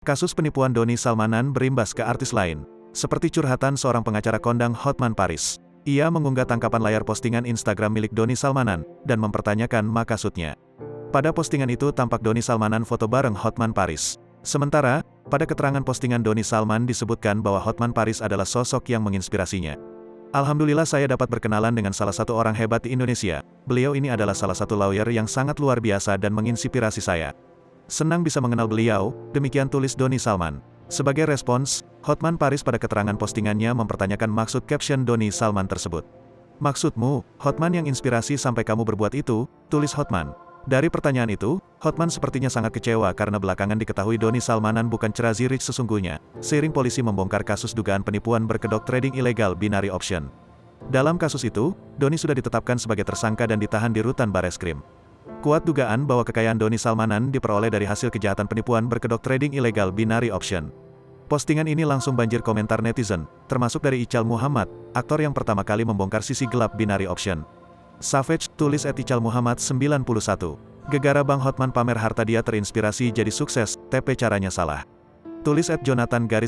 Kasus penipuan Doni Salmanan berimbas ke artis lain. Seperti curhatan seorang pengacara kondang Hotman Paris. Ia mengunggah tangkapan layar postingan Instagram milik Doni Salmanan, dan mempertanyakan maksudnya. Pada postingan itu tampak Doni Salmanan foto bareng Hotman Paris. Sementara, pada keterangan postingan Doni Salman disebutkan bahwa Hotman Paris adalah sosok yang menginspirasinya. Alhamdulillah saya dapat berkenalan dengan salah satu orang hebat di Indonesia. Beliau ini adalah salah satu lawyer yang sangat luar biasa dan menginspirasi saya. Senang bisa mengenal beliau, demikian tulis Doni Salman. Sebagai respons, Hotman Paris pada keterangan postingannya mempertanyakan maksud caption Doni Salman tersebut. "Maksudmu, Hotman yang inspirasi sampai kamu berbuat itu?" tulis Hotman. Dari pertanyaan itu, Hotman sepertinya sangat kecewa karena belakangan diketahui Doni Salmanan bukan Crazy Rich sesungguhnya, seiring polisi membongkar kasus dugaan penipuan berkedok trading ilegal binary option. Dalam kasus itu, Doni sudah ditetapkan sebagai tersangka dan ditahan di rutan Bareskrim. Kuat dugaan bahwa kekayaan Doni Salmanan diperoleh dari hasil kejahatan penipuan berkedok trading ilegal binary option. Postingan ini langsung banjir komentar netizen, termasuk dari Ical Muhammad, aktor yang pertama kali membongkar sisi gelap binary option. Savage, tulis @Ical Muhammad 91. Gegara Bang Hotman pamer harta dia terinspirasi jadi sukses, TP caranya salah. Tulis @Jonathan_Kal